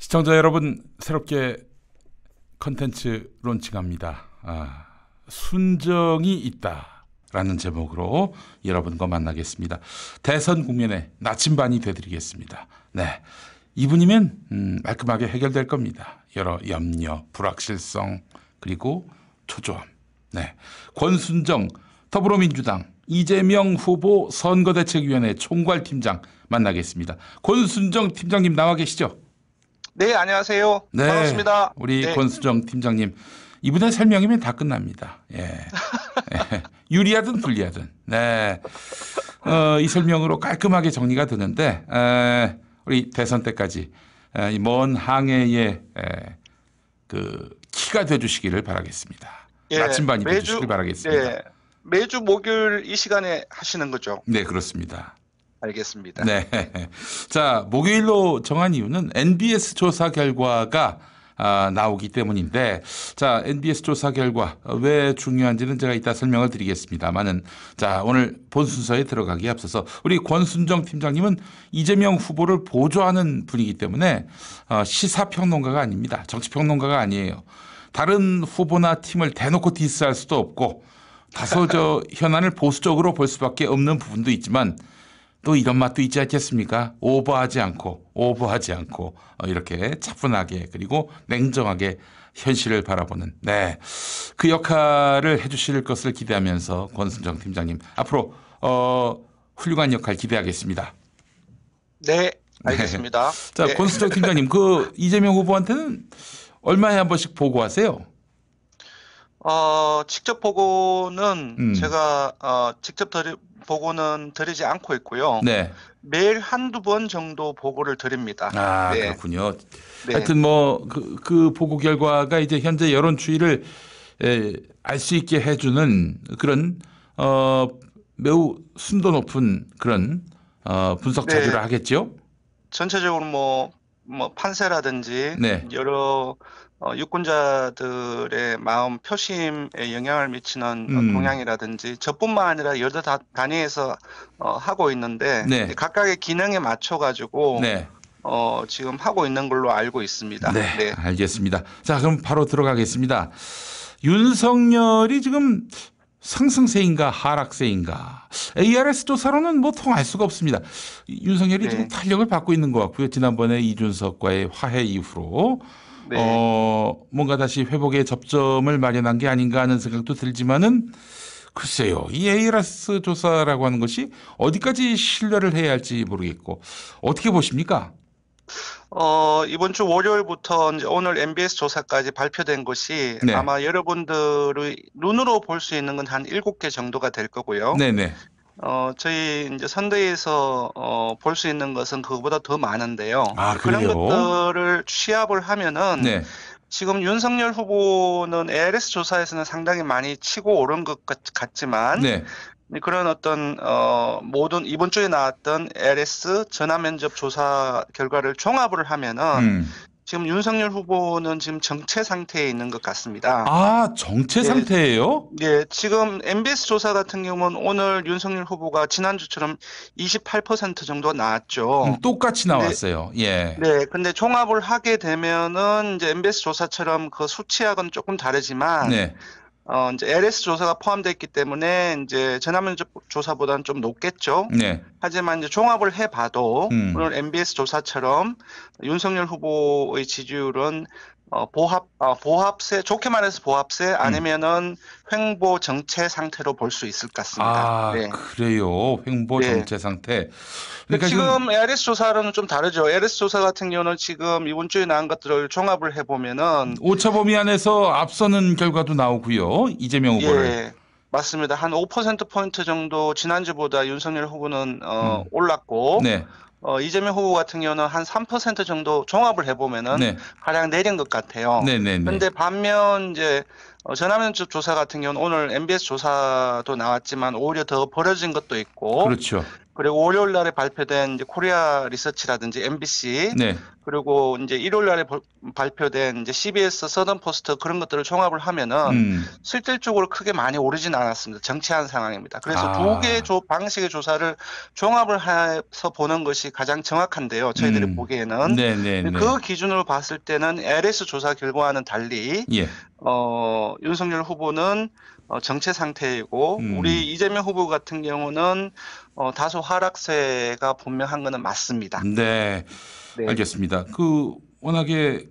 시청자 여러분, 새롭게 컨텐츠 론칭합니다. 순정이 있다라는 제목으로 여러분과 만나겠습니다. 대선 국면의 나침반이 되드리겠습니다. 네, 이분이면 말끔하게 해결될 겁니다. 여러 염려, 불확실성, 그리고 초조함. 네, 권순정 더불어민주당 이재명 후보 선거대책위원회 총괄팀장 만나겠습니다. 권순정 팀장님 나와 계시죠? 네, 안녕하세요. 네, 반갑습니다. 우리 네. 권순정 팀장님, 이분의 설명이면 다 끝납니다. 예. 예. 유리하든 불리하든. 네. 이 설명으로 깔끔하게 정리가 되는데, 우리 대선 때까지 이 먼 항해의 그 키가 되어주시기를 바라겠습니다. 예, 나침반이 되어주시길 바라겠습니다. 네, 매주 목요일 이 시간에 하시는 거죠? 네, 그렇습니다. 알겠습니다. 네. 자, 목요일로 정한 이유는 NBS 조사 결과가 나오기 때문인데, 자, NBS 조사 결과 왜 중요한지는 제가 이따 설명을 드리겠습니다만은, 자, 오늘 본 순서에 들어가기에 앞서서 우리 권순정 팀장님은 이재명 후보를 보조하는 분이기 때문에 시사평론가가 아닙니다. 정치평론가가 아니에요. 다른 후보나 팀을 대놓고 디스할 수도 없고, 다소 현안을 보수적으로 볼 수밖에 없는 부분도 있지만, 또 이런 맛도 있지 않겠습니까? 오버하지 않고 이렇게 차분하게 그리고 냉정하게 현실을 바라보는, 네, 그 역할을 해주실 것을 기대하면서 권순정 팀장님 앞으로 훌륭한 역할 기대하겠습니다. 네, 알겠습니다. 네. 자, 네. 권순정 팀장님, 그 이재명 후보한테는 얼마에 한 번씩 보고하세요? 직접 보고는 제가 직접 보고는 드리지 않고 있고요. 네. 매일 한두 번 정도 보고를 드립니다. 네. 그렇군요. 네. 하여튼 뭐 그 보고 결과가 이제 현재 여론 추이를 알 수 있게 해주는 그런 매우 순도 높은 그런 분석 자료를 네. 하겠죠. 전체적으로 뭐 판세라든지 네. 여러 유권자들의 마음 표심에 영향을 미치는 동향이라든지 저뿐만 아니라 여러 단위에서 하고 있는데, 네. 각각의 기능에 맞춰 가지고 네. 지금 하고 있는 걸로 알고 있습니다. 네, 네. 알겠습니다. 자, 그럼 바로 들어가겠습니다. 윤석열이 지금 상승세인가 하락세인가? ARS 조사로는 뭐 통할 수가 없습니다. 윤석열이 네. 지금 탄력을 받고 있는 것 같고요. 지난번에 이준석과의 화해 이후로 네. 뭔가 다시 회복의 접점을 마련한 게 아닌가 하는 생각도 들지만은, 글쎄요, 이 ARS 조사라고 하는 것이 어디까지 신뢰를 해야 할지 모르겠고, 어떻게 보십니까? 이번 주 월요일부터 이제 오늘 MBS 조사까지 발표된 것이, 네. 아마 여러분들이 눈으로 볼 수 있는 건 한 7개 정도가 될 거고요. 네네. 저희 이제 선대위에서 볼 수 있는 것은 그거보다 더 많은데요. 그런 그래요? 것들을 취합을 하면은, 네. 지금 윤석열 후보는 ARS 조사에서는 상당히 많이 치고 오른 것 같지만, 네. 그런 어떤 모든 이번 주에 나왔던 ARS 전화 면접 조사 결과를 종합을 하면은 지금 윤석열 후보는 지금 정체 상태에 있는 것 같습니다. 정체 네. 상태예요? 네, 지금 MBS 조사 같은 경우는 오늘 윤석열 후보가 지난주처럼 28% 정도 나왔죠. 똑같이 나왔어요. 예. 네, 근데 종합을 하게 되면은 이제 MBS 조사처럼 그 수치하고는 조금 다르지만, 네. 이제 LS 조사가 포함되어 있기 때문에 이제 전화면접 조사보다는 좀 높겠죠. 네. 하지만 이제 종합을 해봐도 음. 오늘 MBS 조사처럼 윤석열 후보의 지지율은 보합세, 좋게 말해서 보합세 아니면은 횡보 정체 상태로 볼 수 있을 것 같습니다. 네. 그래요. 횡보 네. 정체 상태. 그러니까 지금 ARS 조사로는 좀 다르죠. ARS 조사 같은 경우는 지금 이번 주에 나온 것들을 종합을 해보면은 오차 범위 안에서 앞서는 결과도 나오고요. 이재명 후보를. 예, 맞습니다. 한 5%포인트 정도 지난주보다 윤석열 후보는 올랐고, 네. 이재명 후보 같은 경우는 한 3% 정도 종합을 해보면은 네. 가량 내린 것 같아요. 네네네. 근데 반면 이제 전화면접 조사 같은 경우는 오늘 MBS 조사도 나왔지만 오히려 더 벌어진 것도 있고, 그렇죠. 그리고 월요일 날에 발표된 이제 코리아 리서치라든지 MBC, 네. 그리고 이제 일요일 날에 발표된 이제 CBS 서던 포스트 그런 것들을 종합을 하면은 실질적으로 크게 많이 오르진 않았습니다. 정체한 상황입니다. 그래서 두 개의 방식의 조사를 종합을 해서 보는 것이 가장 정확한데요. 저희들이 보기에는. 네네네. 그 기준으로 봤을 때는 LS 조사 결과와는 달리 예. 윤석열 후보는 정체 상태이고 우리 이재명 후보 같은 경우는 다소 하락세가 분명한 것은 맞습니다. 네. 네. 알겠습니다. 워낙에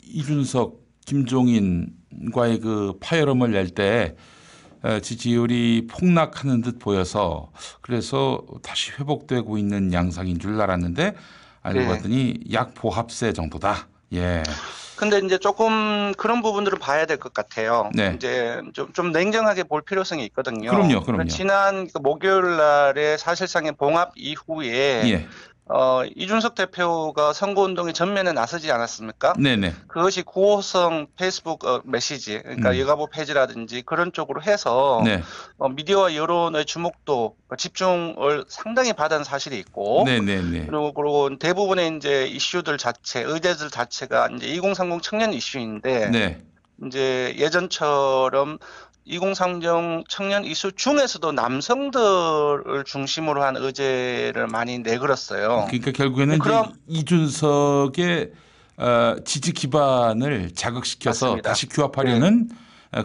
이준석, 김종인과의 파열음을 낼 때 지지율이 폭락하는 듯 보여서 그래서 다시 회복되고 있는 양상인 줄 알았는데 알고 봤더니 약보합세 정도다. 예. 근데 이제 조금 그런 부분들을 봐야 될 것 같아요. 네. 이제 좀 냉정하게 볼 필요성이 있거든요. 그럼요. 지난 목요일 날에 사실상의 봉합 이후에 예. 이준석 대표가 선거운동에 전면에 나서지 않았습니까? 네네. 그것이 9호성 페이스북 메시지, 그러니까 여가부 폐지라든지 그런 쪽으로 해서 네. 미디어와 여론의 주목도 집중을 상당히 받은 사실이 있고, 네네네. 그리고 대부분의 이제 이슈들 자체, 의제들 자체가 이제 2030 청년 이슈인데, 네. 이제 예전처럼 2030 청년 이슈 중에서도 남성들을 중심으로 한 의제를 많이 내걸었어요. 그러니까 결국에는 그럼 이준석의 지지 기반을 자극시켜서 맞습니다. 다시 규합하려는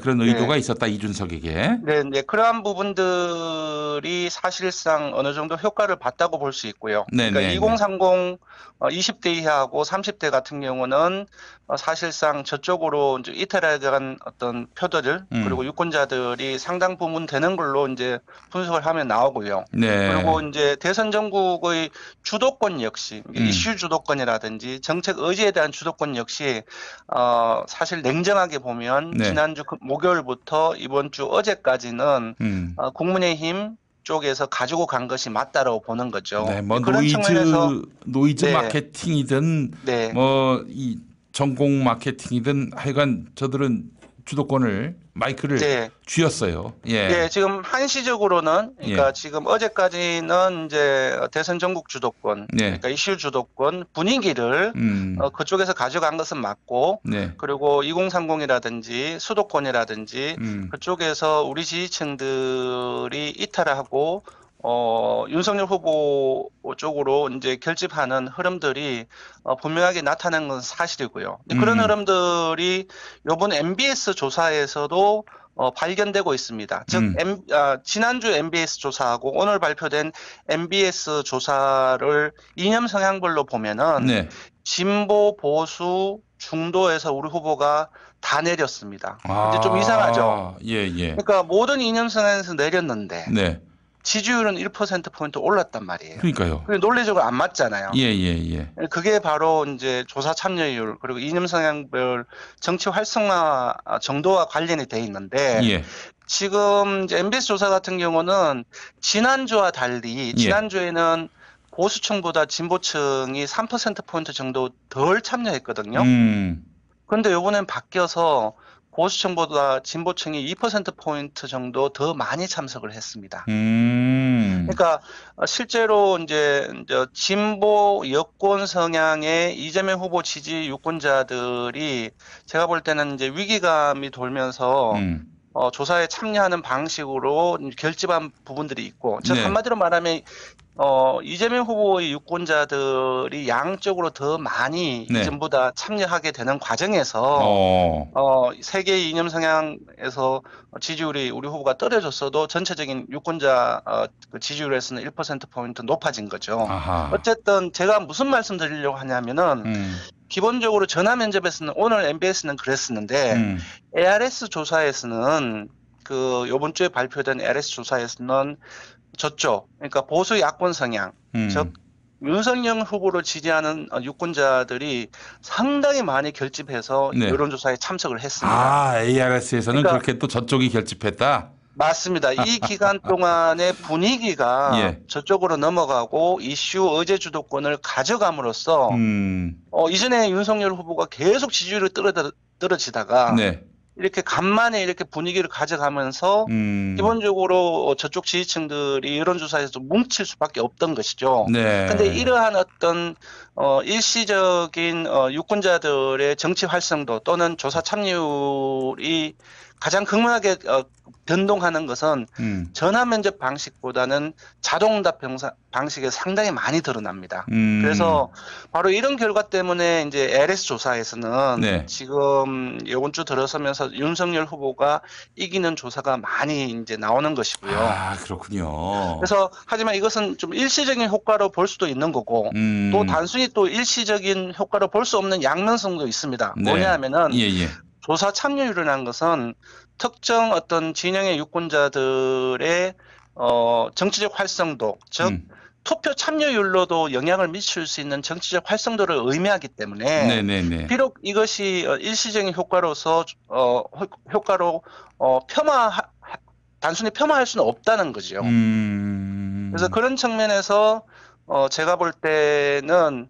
그런 의도가 있었다, 이준석에게. 네, 그러한 부분들이 사실상 어느 정도 효과를 봤다고 볼 수 있고요. 그러니까 2030 20대 이하하고 30대 같은 경우는 사실상 저쪽으로 이제 이탈해간 어떤 표들을 그리고 유권자들이 상당 부분 되는 걸로 이제 분석을 하면 나오고요. 네. 그리고 이제 대선 전국의 주도권 역시 이슈 주도권이라든지 정책 의지에 대한 주도권 역시 사실 냉정하게 보면 지난주 목요일부터 이번 주 어제까지는 국민의힘 쪽에서 가지고 간 것이 맞다라고 보는 거죠. 네, 그런 측면에서 노이즈 마케팅이든 이 전공 마케팅이든 하여간 저들은 주도권을 마이크를 쥐었어요. 예. 네, 지금 한시적으로는 그러니까 지금 어제까지는 이제 대선 전국 주도권, 그러니까 이슈 주도권 분위기를 그쪽에서 가져간 것은 맞고, 그리고 2030이라든지 수도권이라든지 그쪽에서 우리 지지층들이 이탈하고 윤석열 후보 쪽으로 이제 결집하는 흐름들이 분명하게 나타난 건 사실이고요. 그런 흐름들이 이번 MBS 조사에서도 발견되고 있습니다. 즉, 지난주 MBS 조사하고 오늘 발표된 MBS 조사를 이념 성향별로 보면은 진보, 보수, 중도에서 우리 후보가 다 내렸습니다. 근데 좀 이상하죠. 그러니까 모든 이념 성향에서 내렸는데 지지율은 1%포인트 올랐단 말이에요. 그러니까요. 그게 논리적으로 안 맞잖아요. 예. 그게 바로 이제 조사 참여율 그리고 이념 성향별 정치 활성화 정도와 관련이 돼 있는데 지금 이제 MBS 조사 같은 경우는 지난주와 달리 지난주에는 보수층보다 진보층이 3%포인트 정도 덜 참여했거든요. 그런데 이번엔 바뀌어서 보수층보다 진보층이 2%포인트 정도 더 많이 참석을 했습니다. 그러니까 실제로 이제 진보 여권 성향의 이재명 후보 지지 유권자들이 제가 볼 때는 이제 위기감이 돌면서 조사에 참여하는 방식으로 결집한 부분들이 있고, 즉 한마디로 말하면 이재명 후보의 유권자들이 양적으로 더 많이 이전보다 참여하게 되는 과정에서 세계의 이념 성향에서 지지율이 우리 후보가 떨어졌어도 전체적인 유권자 지지율에서는 1%포인트 높아진 거죠. 어쨌든 제가 무슨 말씀 드리려고 하냐면은 기본적으로 전화 면접에서는 오늘 MBS는 그랬었는데 ARS 조사에서는 요번 주에 발표된 ARS 조사에서는 저쪽, 그러니까 보수 야권 성향, 즉 윤석열 후보를 지지하는 유권자들이 상당히 많이 결집해서 여론조사에 참석을 했습니다. ARS에서는 그러니까 그렇게 또 저쪽이 결집했다? 맞습니다. 이 기간 동안의 분위기가 저쪽으로 넘어가고 이슈 의제 주도권을 가져감으로써 이전에 윤석열 후보가 계속 지지율이 떨어지다가 이렇게 간만에 이렇게 분위기를 가져가면서 기본적으로 저쪽 지지층들이 여론조사에서 뭉칠 수밖에 없던 것이죠. 네. 근데 이러한 어떤 일시적인 유권자들의 정치 활성도 또는 조사 참여율이 가장 극명하게 변동하는 것은 전화 면접 방식보다는 자동응답 방식에 상당히 많이 드러납니다. 그래서 바로 이런 결과 때문에 이제 LS 조사에서는 네. 지금 이번 주 들어서면서 윤석열 후보가 이기는 조사가 많이 이제 나오는 것이고요. 아, 그렇군요. 그래서 하지만 이것은 좀 일시적인 효과로 볼 수도 있는 거고 또 단순히 또 일시적인 효과로 볼 수 없는 양면성도 있습니다. 네. 뭐냐 하면은 예, 예. 조사 참여율이라는 것은 특정 어떤 진영의 유권자들의 정치적 활성도, 즉 투표 참여율로도 영향을 미칠 수 있는 정치적 활성도를 의미하기 때문에 네네네. 비록 이것이 일시적인 효과로서 효과로 단순히 폄하할 수는 없다는 거죠. 그래서 그런 측면에서 제가 볼 때는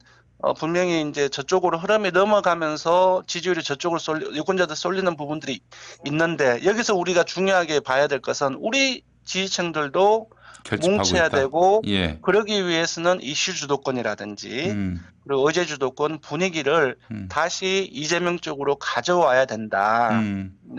분명히 이제 저쪽으로 흐름이 넘어가면서 지지율이 저쪽으로 유권자들 쏠리는 부분들이 있는데 여기서 우리가 중요하게 봐야 될 것은 우리 지지층들도 뭉쳐야 있다. 되고 예. 그러기 위해서는 이슈 주도권이라든지 그리고 의제 주도권 분위기를 다시 이재명 쪽으로 가져와야 된다.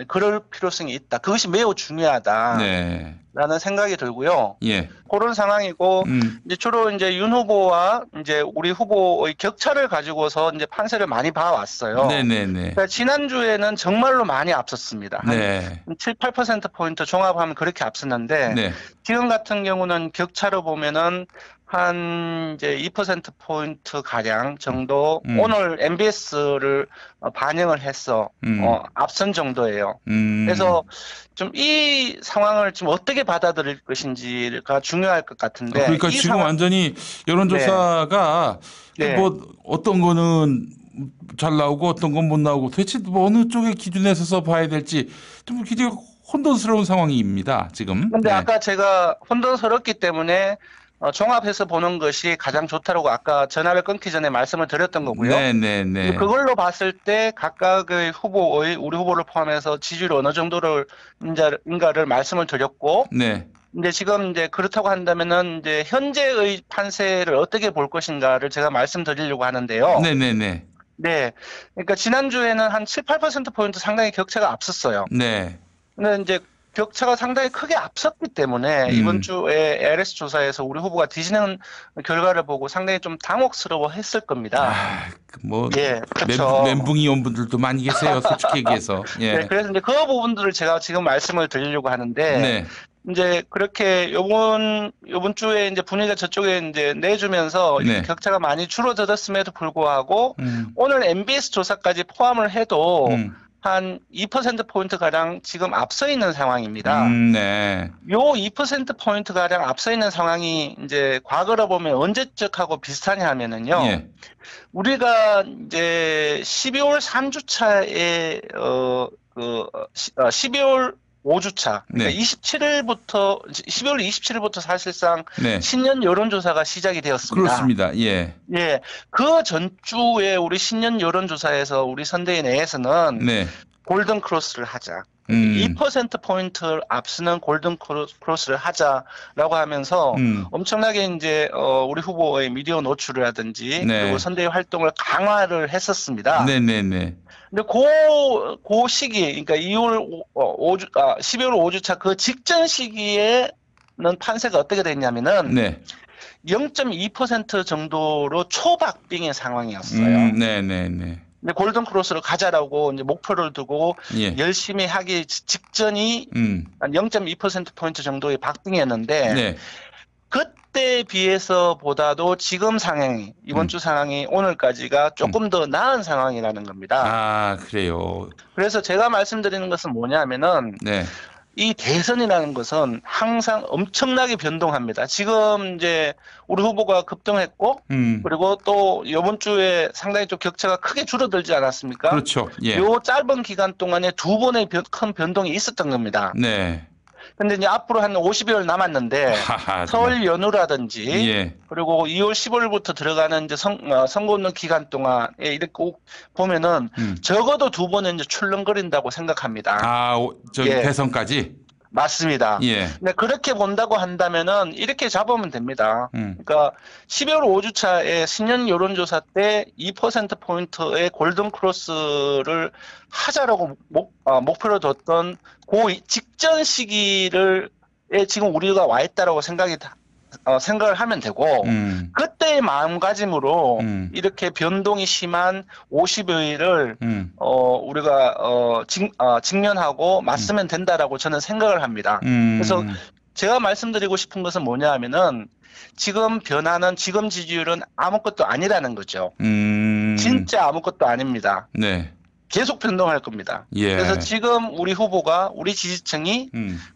그럴 필요성이 있다. 그것이 매우 중요하다. 네. 라는 생각이 들고요. 예. 그런 상황이고 이제 주로 이제 윤 후보와 이제 우리 후보의 격차를 가지고서 이제 판세를 많이 봐왔어요. 네네네. 그러니까 지난주에는 정말로 많이 앞섰습니다. 네. 한 7, 8%포인트 종합하면 그렇게 앞섰는데 네. 지금 같은 경우는 격차로 보면은 한 이제 2%포인트 가량 정도 오늘 MBS를 반영을 해서 앞선 정도예요. 그래서 좀 이 상황을 지금 어떻게 받아들일 것인지가 중요할 것 같은데. 그러니까 지금 완전히 여론조사가 네. 뭐 어떤 거는 잘 나오고 어떤 건 못 나오고 도대체 뭐 어느 쪽의 기준에 서서 봐야 될지 좀 굉장히 혼돈스러운 상황입니다. 지금. 근데 네. 아까 제가 혼돈스럽기 때문에 종합해서 보는 것이 가장 좋다라고 아까 전화를 끊기 전에 말씀을 드렸던 거고요. 네네네. 그걸로 봤을 때 각각의 후보의 우리 후보를 포함해서 지지율 어느 정도를 인가를 말씀을 드렸고, 네. 근데 지금 이제 그렇다고 한다면은 이제 현재의 판세를 어떻게 볼 것인가를 제가 말씀드리려고 하는데요. 네네네. 네, 그러니까 지난주에는 한 7, 8%포인트 상당히 격차가 앞섰어요. 네. 근데 이제 격차가 상당히 크게 앞섰기 때문에 이번 주에 LS 조사에서 우리 후보가 뒤지는 결과를 보고 상당히 좀 당혹스러워했을 겁니다. 뭐 예, 그렇죠. 멘붕이 온 분들도 많이 계세요. 솔직히 얘기해서. 예. 네, 그래서 이제 그 부분들을 제가 지금 말씀을 드리려고 하는데 네. 이제 그렇게 요번 주에 이제 분위기가 저쪽에 이제 내주면서 네. 격차가 많이 줄어들었음에도 불구하고 오늘 MBS 조사까지 포함을 해도 한 2%포인트 가량 지금 앞서 있는 상황입니다. 네. 요 2%포인트 가량 앞서 있는 상황이 이제 과거로 보면 언제적하고 비슷하냐 하면은요. 예. 우리가 이제 12월 3주차에 12월 5주차, 그러니까 네. 12월 27일부터 사실상 네. 신년 여론조사가 시작이 되었습니다. 그렇습니다. 예. 예. 그 전주에 우리 신년 여론조사에서 우리 선대위 내에서는 네. 골든 크로스를 하자. 2%포인트 앞서는 골든 크로스를 하자라고 하면서 엄청나게 이제 우리 후보의 미디어 노출이라든지 네. 그리고 선대위 활동을 강화를 했었습니다. 네네네. 근데 그 시기, 그러니까 12월 5주차 그 직전 시기에는 판세가 어떻게 됐냐면은 네. 0.2% 정도로 초박빙의 상황이었어요. 네네네. 근데 골든 크로스를 가자라고 이제 목표를 두고 예. 열심히 하기 직전이 한 0.2%포인트 정도의 박빙이었는데 네. 그때 비해서보다도 지금 상황이 이번 주 상황이 오늘까지가 조금 더 나은 상황이라는 겁니다. 아, 그래요. 그래서 제가 말씀드리는 것은 뭐냐면은 네. 이 대선이라는 것은 항상 엄청나게 변동합니다. 지금 이제 우리 후보가 급등했고 그리고 또 이번 주에 상당히 좀 격차가 크게 줄어들지 않았습니까? 그렇죠. 예. 요 짧은 기간 동안에 두 번의 큰 변동이 있었던 겁니다. 네. 근데 이제 앞으로 한 50여일 남았는데 하하, 설 연휴라든지 예. 그리고 2월 15일부터 들어가는 이제 선거 운동 기간 동안에 이렇게 꼭 보면은 적어도 두 번은 이제 출렁거린다고 생각합니다. 아, 저기 예. 대선까지? 맞습니다. 예. 근데 그렇게 본다고 한다면은 이렇게 잡으면 됩니다. 그러니까 12월 5주차에 신년 여론조사 때 2%포인트의 골든 크로스를 하자라고 목표로 뒀던 그 직전 시기를 지금 우리가 와 있다라고 생각을 하면 되고 그때의 마음가짐으로 이렇게 변동이 심한 50여일을 우리가 직면하고 맞서면 된다라고 저는 생각을 합니다. 그래서 제가 말씀드리고 싶은 것은 뭐냐 하면은 지금 변화는 지금 지지율은 아무것도 아니라는 거죠. 진짜 아무것도 아닙니다. 네. 계속 변동할 겁니다. 예. 그래서 지금 우리 후보가 우리 지지층이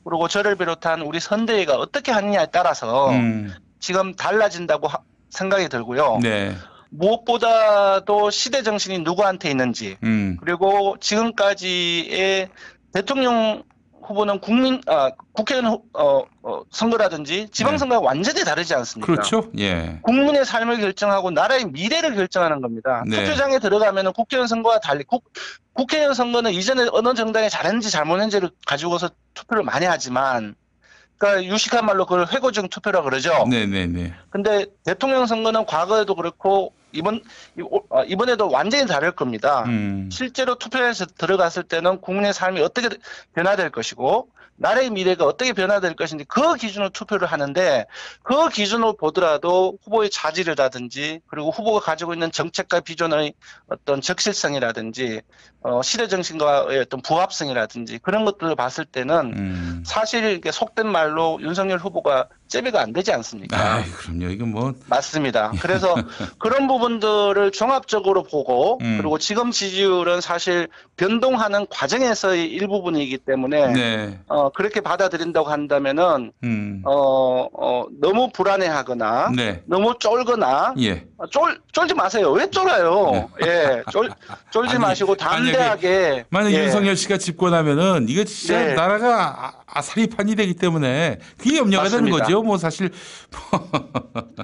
그리고 저를 비롯한 우리 선대위가 어떻게 하느냐에 따라서 지금 달라진다고 생각이 들고요. 네. 무엇보다도 시대 정신이 누구한테 있는지 그리고 지금까지의 대통령 후보는 국회의원 선거라든지 지방선거가 완전히 다르지 않습니까? 그렇죠. 예. 국민의 삶을 결정하고 나라의 미래를 결정하는 겁니다. 네. 투표장에 들어가면 국회의원 선거와 달리 국회의원 선거는 이전에 어느 정당이 잘했는지 잘못했는지를 가지고서 투표를 많이 하지만 그러니까 유식한 말로 그걸 회고적 투표라 그러죠. 네네네. 근데 대통령 선거는 과거에도 그렇고 이번에도 완전히 다를 겁니다. 실제로 투표에서 들어갔을 때는 국민의 삶이 어떻게 변화될 것이고 나라의 미래가 어떻게 변화될 것인지 그 기준으로 투표를 하는데 그 기준으로 보더라도 후보의 자질이라든지 그리고 후보가 가지고 있는 정책과 비전의 어떤 적실성이라든지 시대 정신과의 어떤 부합성이라든지 그런 것들을 봤을 때는 사실 이렇게 속된 말로 윤석열 후보가 제비가 안 되지 않습니까? 아, 그럼요. 이건 뭐 맞습니다. 그래서 그런 부분들을 종합적으로 보고 그리고 지금 지지율은 사실 변동하는 과정에서의 일부분이기 때문에 네. 그렇게 받아들인다고 한다면은 너무 불안해하거나 네. 너무 쫄거나 예. 쫄지 마세요. 왜 쫄아요? 예, 쫄지 아니, 마시고 담대하게. 만약 예. 윤석열 씨가 집권하면은 이거 진짜 네. 나라가 아사리판이 되기 때문에 그게 염려가 되는 맞습니다. 거죠. 뭐 사실.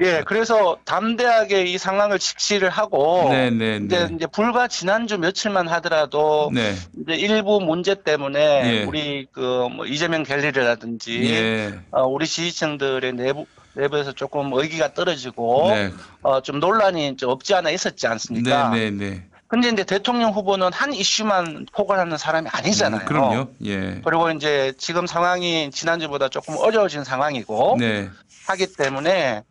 예, 그래서 담대하게 이 상황을 직시를 하고 네네네. 이제 불과 지난주 며칠만 하더라도 네. 이제 일부 문제 때문에 예. 우리 뭐 이재명 갤러리라든지 예. 우리 지지층들의 내부에서 조금 의기가 떨어지고 네. 좀 논란이 좀 없지 않아 있었지 않습니까? 네네네. 근데 이제 대통령 후보는 한 이슈만 포괄하는 사람이 아니잖아요. 그럼요. 예. 그리고 이제 지금 상황이 지난주보다 조금 어려워진 상황이고 네. 하기 때문에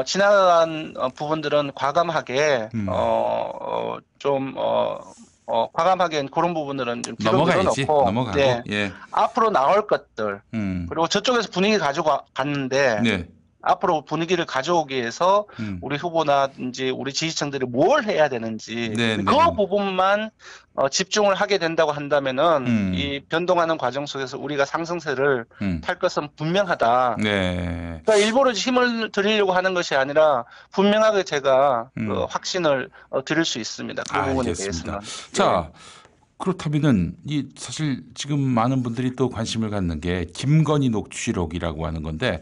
지나간 부분들은 과감하게 과감하게 그런 부분들은 좀 뒤로 넘어가야지. 밀어놓고 넘어가고. 네. 예. 앞으로 나올 것들 그리고 저쪽에서 분위기 가지고 갔는데 네. 앞으로 분위기를 가져오기 위해서 우리 후보나든지 우리 지지층들이 뭘 해야 되는지 네, 그 네. 부분만 집중을 하게 된다고 한다면은 이 변동하는 과정 속에서 우리가 상승세를 탈 것은 분명하다. 네. 그러니까 일부러 힘을 드리려고 하는 것이 아니라 분명하게 제가 그 확신을 드릴 수 있습니다. 그 부분에 알겠습니다. 대해서는. 자, 그렇다면은 이 사실 지금 많은 분들이 또 관심을 갖는 게 김건희 녹취록이라고 하는 건데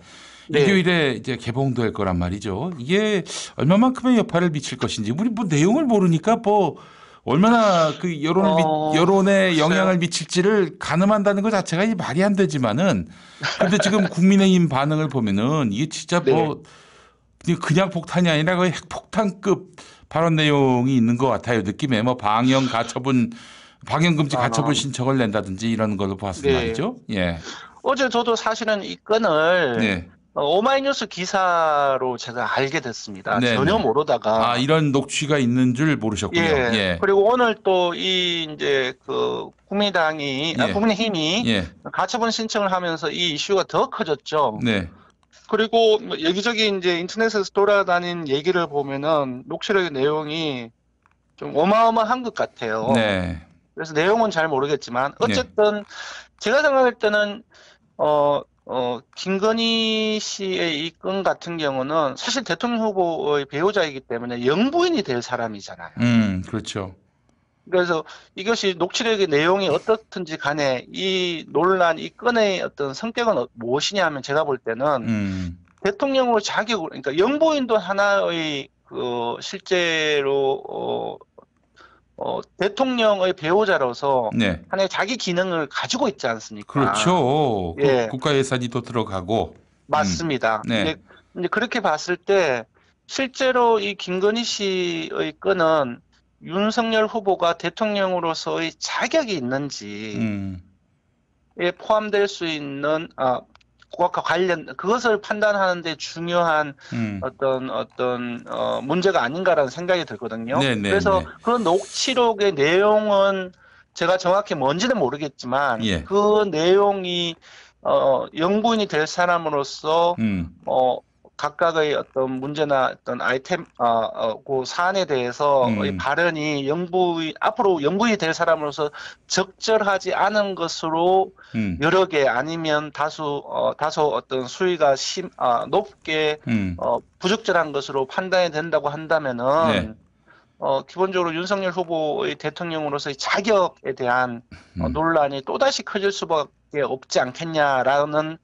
네. 일요일에 이제 개봉될 거란 말이죠. 이게 얼마만큼의 여파를 미칠 것인지 우리 뭐 내용을 모르니까 뭐 얼마나 그 여론에 영향을 미칠지를 가늠한다는 것 자체가 이 말이 안 되지만은 근데 지금 국민의힘 반응을 보면은 이게 진짜 뭐 그냥 폭탄이 아니라 거의 핵폭탄급 발언 내용이 있는 것 같아요. 느낌에 뭐 방영금지 가처분 신청을 낸다든지 이런 걸로 봤을 때 말이죠. 예. 어제 저도 사실은 이 건을 네. 오마이뉴스 기사로 제가 알게 됐습니다. 네, 전혀 네. 모르다가. 이런 녹취가 있는 줄 모르셨군요. 예. 예. 그리고 오늘 또 이제 그 국민의힘이 가처분 신청을 하면서 이 이슈가 더 커졌죠. 네. 그리고 뭐 여기저기 이제 인터넷에서 돌아다닌 얘기를 보면은 녹취록의 내용이 좀 어마어마한 것 같아요. 네. 그래서 내용은 잘 모르겠지만 어쨌든 제가 생각할 때는 김건희 씨의 이 건 같은 경우는 사실 대통령 후보의 배우자이기 때문에 영부인이 될 사람이잖아요. 그렇죠. 그래서 이것이 녹취록의 내용이 어떻든지 간에 이 논란, 이 건의 어떤 성격은 무엇이냐 하면 제가 볼 때는 대통령으로 자격을, 그러니까 영부인도 하나의 그 실제로 대통령의 배우자로서 네. 하나의 자기 기능을 가지고 있지 않습니까? 그렇죠. 예, 국가 예산이 또 들어가고. 맞습니다. 네. 이제 그렇게 봤을 때 실제로 이 김건희 씨의 건은 윤석열 후보가 대통령으로서의 자격이 있는지에 포함될 수 있는 그것과 관련 그것을 판단하는 데 중요한 어떤 문제가 아닌가라는 생각이 들거든요. 네, 네, 그래서 네. 그런 녹취록의 내용은 제가 정확히 뭔지는 모르겠지만 예. 그 내용이 영부인이 될 사람으로서 각각의 어떤 문제나 어떤 아이템, 그 사안에 대해서의 발언이 앞으로 영부인이 될 사람으로서 적절하지 않은 것으로 여러 개 아니면 다소 어떤 수위가 높게, 부적절한 것으로 판단이 된다고 한다면은, 네. 기본적으로 윤석열 후보의 대통령으로서의 자격에 대한 논란이 또다시 커질 수밖에 없지 않겠냐라는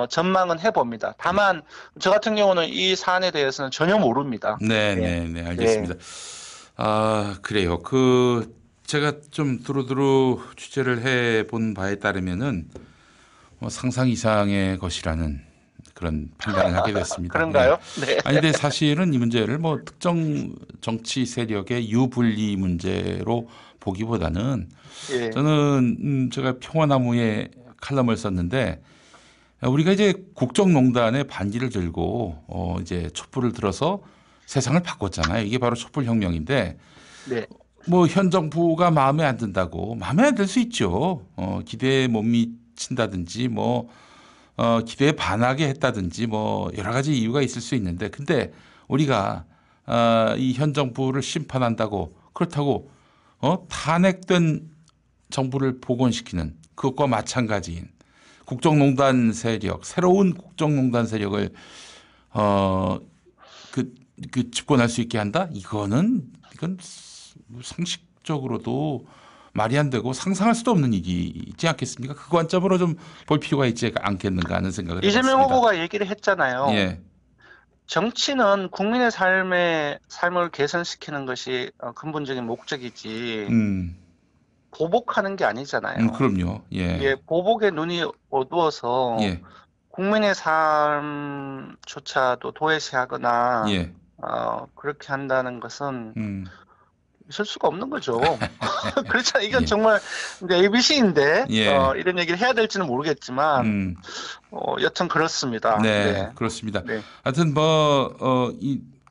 전망은 해봅니다. 다만 저 같은 경우는 이 사안에 대해서는 전혀 모릅니다. 네, 예. 네, 네, 알겠습니다. 그래요. 제가 좀 두루두루 취재를 해본 바에 따르면은 상상 이상의 것이라는 그런 판단을 하게 됐습니다. 그런가요? 네. 아니, 근데 사실은 이 문제를 뭐 특정 정치 세력의 유불리 문제로 보기보다는 예. 저는 제가 평화나무에 칼럼을 썼는데 우리가 이제 국정농단의 반기를 들고 이제 촛불을 들어서 세상을 바꿨잖아요. 이게 바로 촛불혁명인데 네. 뭐 현 정부가 마음에 안 든다고 마음에 안 들 수 있죠. 기대에 못 미친다든지 뭐 기대에 반하게 했다든지 뭐 여러 가지 이유가 있을 수 있는데 근데 우리가 이 현 정부를 심판한다고 그렇다고 탄핵된 정부를 복원시키는 그것과 마찬가지인 국정농단 세력, 새로운 국정농단 세력을 집권할 수 있게 한다? 이건 상식적으로도 말이 안 되고 상상할 수도 없는 일이지 않겠습니까? 그 관점으로 좀 볼 필요가 있지 않겠는가 하는 생각을 해봤습니다. 이재명 후보가 얘기를 했잖아요. 예. 정치는 국민의 삶을 개선시키는 것이 근본적인 목적이지 보복하는 게 아니잖아요. 그럼요. 예. 이게 보복의 눈이 어두워서 예. 국민의 삶조차도 도외시하거나 예. 그렇게 한다는 것은 있을 수가 없는 거죠. 그렇잖아요. 이건 예. 정말 ABC인데 예. 이런 얘기를 해야 될지는 모르겠지만 여튼 그렇습니다. 네, 네. 그렇습니다. 네. 하여튼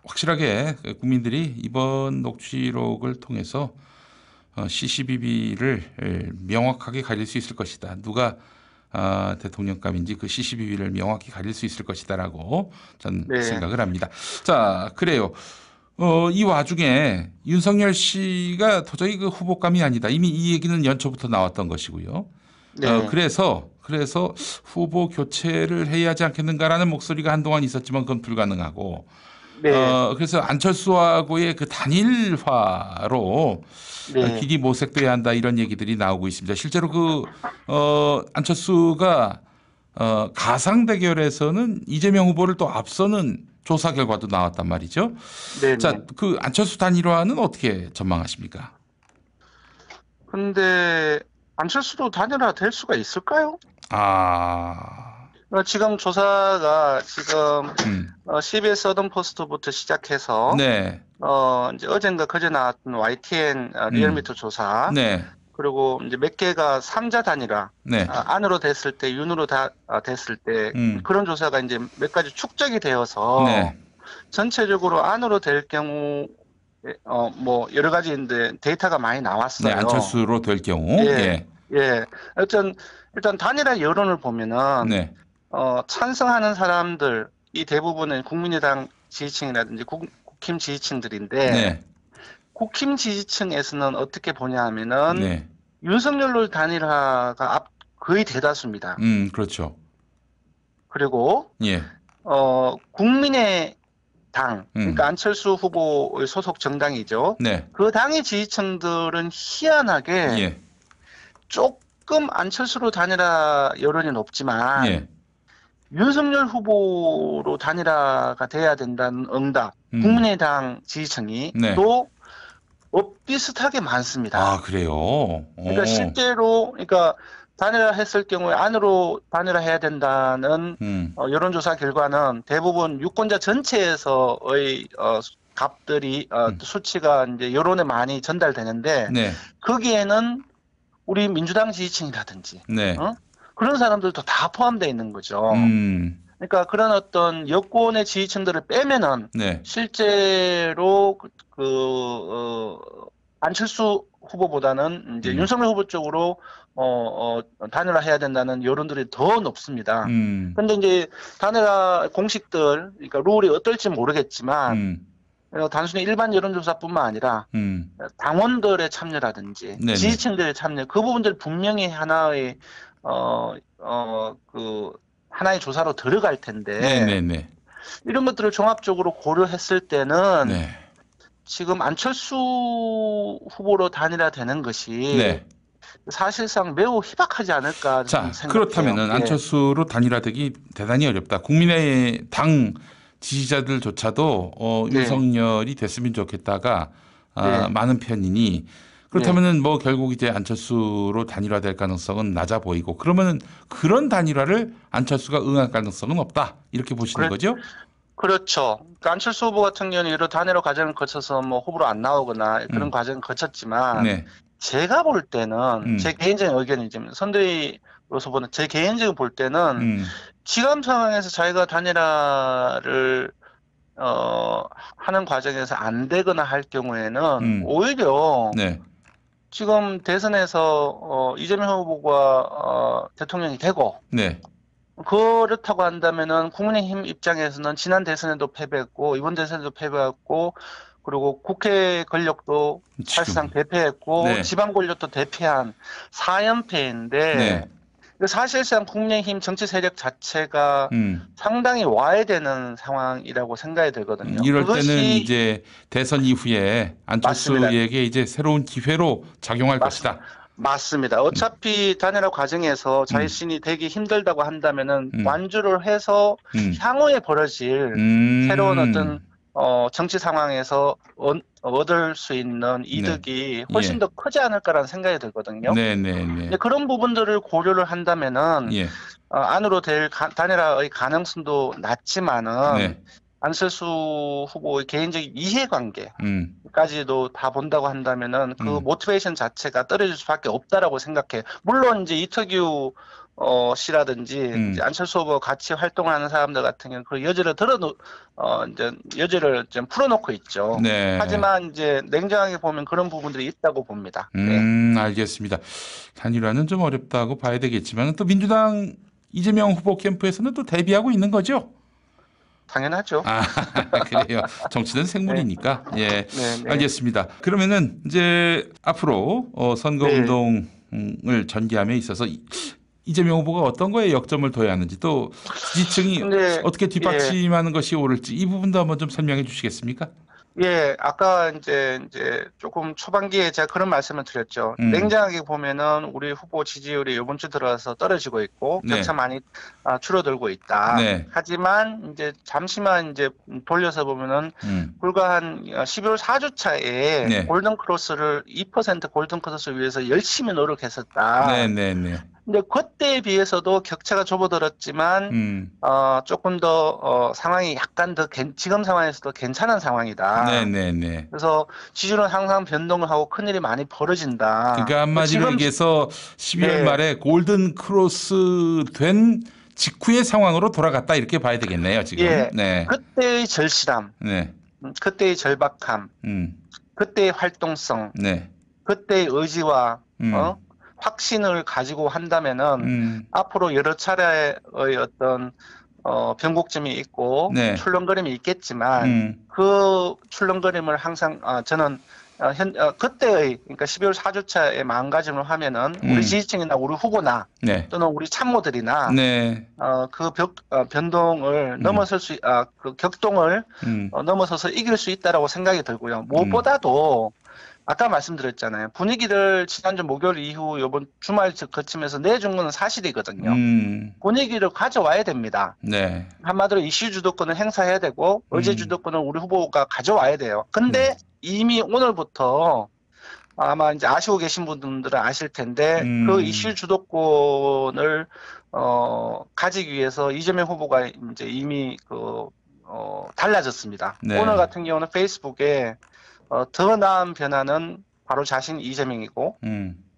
확실하게 국민들이 이번 녹취록을 통해서 CCBB를 명확하게 가릴 수 있을 것이다. 누가 대통령감인지 그 CCBB를 명확히 가릴 수 있을 것이다라고 저는 네. 생각을 합니다. 자, 그래요. 이 와중에 윤석열 씨가 도저히 그 후보감이 아니다. 이미 이 얘기는 연초부터 나왔던 것이고요. 네. 그래서 후보 교체를 해야 하지 않겠는가라는 목소리가 한동안 있었지만 그건 불가능하고 네. 그래서 안철수하고의 그 단일화로 네. 길이 모색돼야 한다 이런 얘기들이 나오고 있습니다. 실제로 안철수가 가상 대결에서는 이재명 후보를 또 앞서는 조사 결과도 나왔단 말이죠. 네. 자, 그 안철수 단일화는 어떻게 전망하십니까? 근데 안철수도 단일화 될 수가 있을까요? 지금 조사가 CBS 어던포스트부터 시작해서 네. 이제 어젠가 그제 나왔던 YTN 리얼미터 조사 네. 그리고 이제 몇 개가 3자 단일화 네. 안으로 됐을 때 윤으로 됐을 때 그런 조사가 이제 몇 가지 축적이 되어서 네. 전체적으로 안으로 될 경우 뭐 여러 가지인데 데이터가 많이 나왔어요. 네, 안철수로 될 경우. 예. 일단 단일화 여론을 보면은 네. 찬성하는 사람들 이 대부분은 국민의당 지지층이라든지 국힘 지지층들인데 네. 국힘 지지층에서는 어떻게 보냐 하면은 네. 윤석열로 단일화가 거의 대다수입니다. 그렇죠. 그리고 예. 국민의 당, 그러니까 안철수 후보의 소속 정당이죠. 네. 그 당의 지지층들은 희한하게 예. 조금 안철수로 단일화 여론이 높지만 예. 윤석열 후보로 단일화가 돼야 된다는 응답, 국민의당 지지층이 네. 또 비슷하게 많습니다. 아, 그래요? 그러니까 실제로 그러니까 단일화 했을 경우에 안으로 단일화 해야 된다는 여론조사 결과는 대부분 유권자 전체에서의 값들이 수치가 이제 여론에 많이 전달되는데 네. 거기에는 우리 민주당 지지층이라든지 네. 그런 사람들도 다 포함되어 있는 거죠. 그러니까 그런 어떤 여권의 지지층들을 빼면은 네. 실제로 안철수 후보보다는 이제 윤석열 후보 쪽으로 단일화 해야 된다는 여론들이 더 높습니다. 근데 이제 단일화 공식들, 그러니까 룰이 어떨지 모르겠지만 단순히 일반 여론조사뿐만 아니라 당원들의 참여라든지 네네. 지지층들의 참여, 그 부분들 분명히 하나의 하나의 조사로 들어갈 텐데 네네네. 이런 것들을 종합적으로 고려했을 때는 네. 지금 안철수 후보로 단일화되는 것이 네. 사실상 매우 희박하지 않을까 자, 생각해요. 그렇다면은 예. 안철수로 단일화되기 대단히 어렵다. 국민의당 지지자들조차도 네. 윤석열이 됐으면 좋겠다가 네. 많은 편이니 그렇다면은 뭐 결국 이제 안철수로 단일화될 가능성은 낮아 보이고 그러면은 그런 단일화를 안철수가 응할 가능성은 없다 이렇게 보시는 거죠? 그렇죠. 그러니까 안철수 후보 같은 경우는 여러 단일화 과정을 거쳐서 뭐 후보로 안 나오거나 그런 과정을 거쳤지만 네. 제가 볼 때는 제 개인적인 의견이지만 선대위로서 보는 제 개인적으로 볼 때는 지금 상황에서 자기가 단일화를 하는 과정에서 안 되거나 할 경우에는 오히려 네. 지금 대선에서 이재명 후보가 대통령이 되고 네. 그렇다고 한다면은 국민의힘 입장에서는 지난 대선에도 패배했고 이번 대선에도 패배했고 그리고 국회 권력도 사실상 대패했고 네. 지방 권력도 대패한 4연패인데 네. 사실상 국민의힘 정치 세력 자체가 상당히 와해되는 상황이라고 생각이 들거든요. 이럴 그것이 때는 이제 대선 이후에 안철수에게 이제 새로운 기회로 작용할 것이다. 맞습니다. 어차피 단일화 과정에서 자신이 되기 힘들다고 한다면은 완주를 해서 향후에 벌어질 새로운 어떤 정치 상황에서 얻을 수 있는 이득이 훨씬 더 크지 않을까라는 생각이 들거든요. 네네네. 그런 부분들을 고려를 한다면은 안으로 될 단일화의 가능성도 낮지만은 안철수 후보의 개인적인 이해관계까지도 다 본다고 한다면은 그 모티베이션 자체가 떨어질 수밖에 없다라고 생각해요. 물론 이제 이특규 씨라든지 이제 안철수 후보 같이 활동하는 사람들 같은 경우는 그 여지를 이제 여지를 좀 풀어놓고 있죠. 네. 하지만 이제 냉정하게 보면 그런 부분들이 있다고 봅니다. 알겠습니다. 단일화는 좀 어렵다고 봐야 되겠지만 또 민주당 이재명 후보 캠프에서는 또 대비하고 있는 거죠? 당연하죠. 그래요. 정치는 생물이니까. 예. 네. 알겠습니다. 그러면은 이제 앞으로 선거 운동을 전개함에 있어서 이재명 후보가 어떤 거에 역점을 둬야 하는지 또 지지층이 어떻게 뒷받침하는 것이 옳을지 이 부분도 한번 좀 설명해 주시겠습니까? 예, 아까 이제 조금 초반기에 제가 그런 말씀을 드렸죠. 냉정하게 보면은 우리 후보 지지율이 이번 주 들어서 떨어지고 있고 격차 많이 줄어들고 있다. 하지만 이제 잠시만 이제 돌려서 보면은 불과 한 12월 4주차에 골든 크로스를 2% 골든 크로스를 위해서 열심히 노력했었다. 근데 그때에 비해서도 격차가 좁아들었지만 조금 더 상황이 약간 더 지금 상황에서도 괜찮은 상황이다. 그래서 지지율은 항상 변동을 하고 큰일이 많이 벌어진다. 그러니까 한마디로 얘기해서 12월 말에 골든 크로스 된 직후의 상황으로 돌아갔다 이렇게 봐야 되겠네요. 지금. 그때의 절실함, 그때의 절박함, 그때의 활동성, 그때의 의지와 확신을 가지고 한다면은 앞으로 여러 차례의 어떤 변곡점이 있고 출렁거림이 있겠지만 그 출렁거림을 항상 저는 그때의 그러니까 12월 4주차의 마음가짐을 하면은 우리 지지층이나 우리 후보나 네. 또는 우리 참모들이나 네. 그 변동을 넘어설 그 격동을 넘어서서 이길 수 있다라고 생각이 들고요. 무엇보다도 아까 말씀드렸잖아요. 분위기를 지난주 목요일 이후 이번 주말 거치면서 내준 건 사실이거든요. 분위기를 가져와야 됩니다. 네. 한마디로 이슈 주도권을 행사해야 되고 의제 주도권을 우리 후보가 가져와야 돼요. 근데 이미 오늘부터 아마 이제 아시고 계신 분들은 아실 텐데 그 이슈 주도권을 가지기 위해서 이재명 후보가 이제 이미 달라졌습니다. 네. 오늘 같은 경우는 페이스북에 더 나은 변화는 바로 자신 이재명이고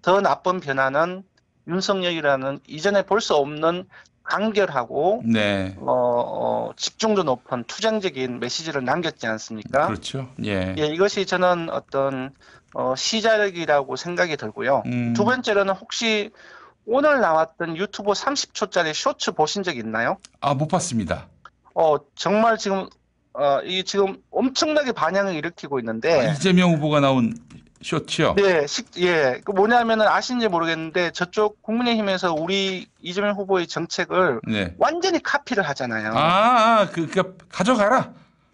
더 나쁜 변화는 윤석열이라는 이전에 볼 수 없는 간결하고 네. 집중도 높은 투쟁적인 메시지를 남겼지 않습니까? 그렇죠. 예. 예, 이것이 저는 어떤 시작이라고 생각이 들고요. 두 번째로는 혹시 오늘 나왔던 유튜브 30초짜리 쇼츠 보신 적 있나요? 아, 못 봤습니다. 정말 지금 이게 지금 엄청나게 반향을 일으키고 있는데 이재명 후보가 나온 쇼츠요? 네, 예, 그 뭐냐면은 아시는지 모르겠는데 저쪽 국민의힘에서 우리 이재명 후보의 정책을 네. 완전히 카피를 하잖아요. 그러니까 가져가라.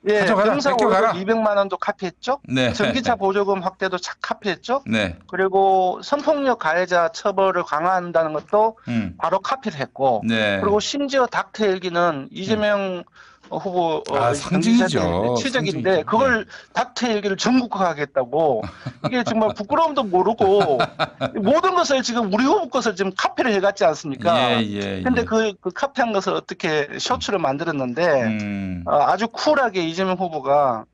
예, 가져가라. 병사 뺏겨가라. 200만 원도 카피했죠. 네. 전기차 보조금 확대도 카피했죠. 네. 그리고 성폭력 가해자 처벌을 강화한다는 것도 바로 카피를 했고, 네. 그리고 심지어 닥터 헬기는 이재명 후보 상징이죠. 치적인데 상징이죠. 그걸 닥터 헬기를 전국화하겠다고 이게 정말 부끄러움도 모르고 모든 것을 지금 우리 후보 것을 지금 카피를 해갔지 않습니까? 예. 근데 그 카피한 것을 어떻게 쇼츠를 만들었는데 아주 쿨하게 이재명 후보가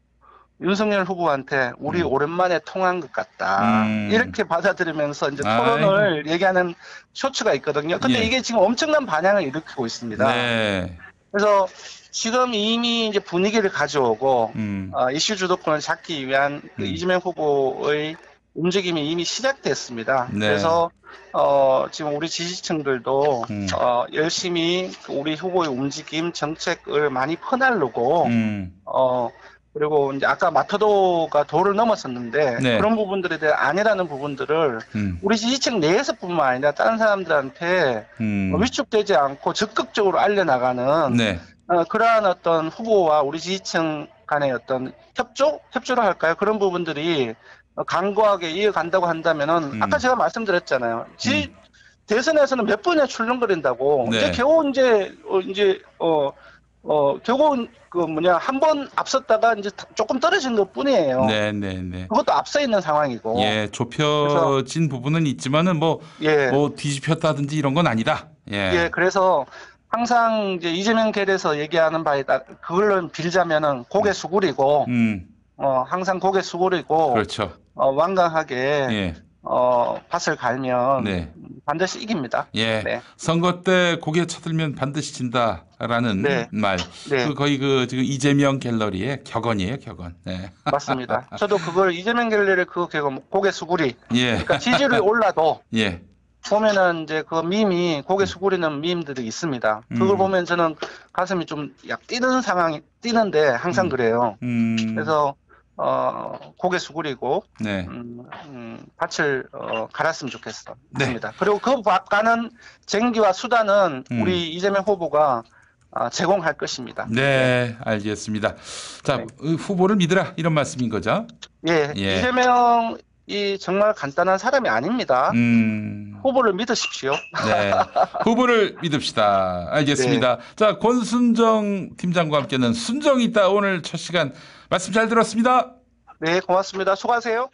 윤석열 후보한테 우리 오랜만에 통한 것 같다. 이렇게 받아들이면서 이제 토론을 얘기하는 쇼츠가 있거든요. 근데 이게 지금 엄청난 반향을 일으키고 있습니다. 네. 그래서 지금 이미 이제 분위기를 가져오고 이슈 주도권을 잡기 위한 그 이재명 후보의 움직임이 이미 시작됐습니다. 네. 그래서 지금 우리 지지층들도 열심히 우리 후보의 움직임, 정책을 많이 퍼나르고 그리고 이제 아까 마터도가 도를 넘었었는데 네. 그런 부분들에 대해 아니라는 부분들을 우리 지지층 내에서뿐만 아니라 다른 사람들한테 위축되지 않고 적극적으로 알려나가는 네. 그러한 어떤 후보와 우리 지지층 간의 어떤 협조를 할까요? 그런 부분들이 강고하게 이어간다고 한다면은 아까 제가 말씀드렸잖아요. 대선에서는 몇 번이나 출렁거린다고. 네. 이제 겨우 결국은 한 번 앞섰다가 이제 조금 떨어진 것 뿐이에요. 네. 그것도 앞서 있는 상황이고. 예, 좁혀진 부분은 있지만은 뭐 뒤집혔다든지 이런 건 아니다. 예, 그래서 항상 이제 이재명 결에서 얘기하는 바에 그걸로 빌자면은 고개 수그리고, 항상 고개 수그리고, 그렇죠. 완강하게, 밭을 갈면 반드시 이깁니다. 예. 네. 선거 때 고개 쳐들면 반드시 진다라는 말. 그 거의 지금 이재명 갤러리의 격언이에요, 격언. 네. 맞습니다. 저도 그걸 이재명 갤러리 고개 수그리. 그러니까 지지율이 올라도. 보면은 이제 그 밈이 고개 수그리는 밈들이 있습니다. 그걸 보면 저는 가슴이 좀 약 뛰는데 항상 그래요. 그래서 고개 수그리고 밭을 갈았으면 좋겠습니다. 그리고 그 가는 쟁기와 수단은 우리 이재명 후보가 제공할 것입니다. 네, 알겠습니다. 자, 후보를 믿으라 이런 말씀인 거죠? 예. 이재명이 정말 간단한 사람이 아닙니다. 후보를 믿으십시오. 네, 후보를 믿읍시다. 알겠습니다. 자, 권순정 팀장과 함께는 순정이 있다. 오늘 첫 시간 말씀 잘 들었습니다. 네, 고맙습니다. 수고하세요.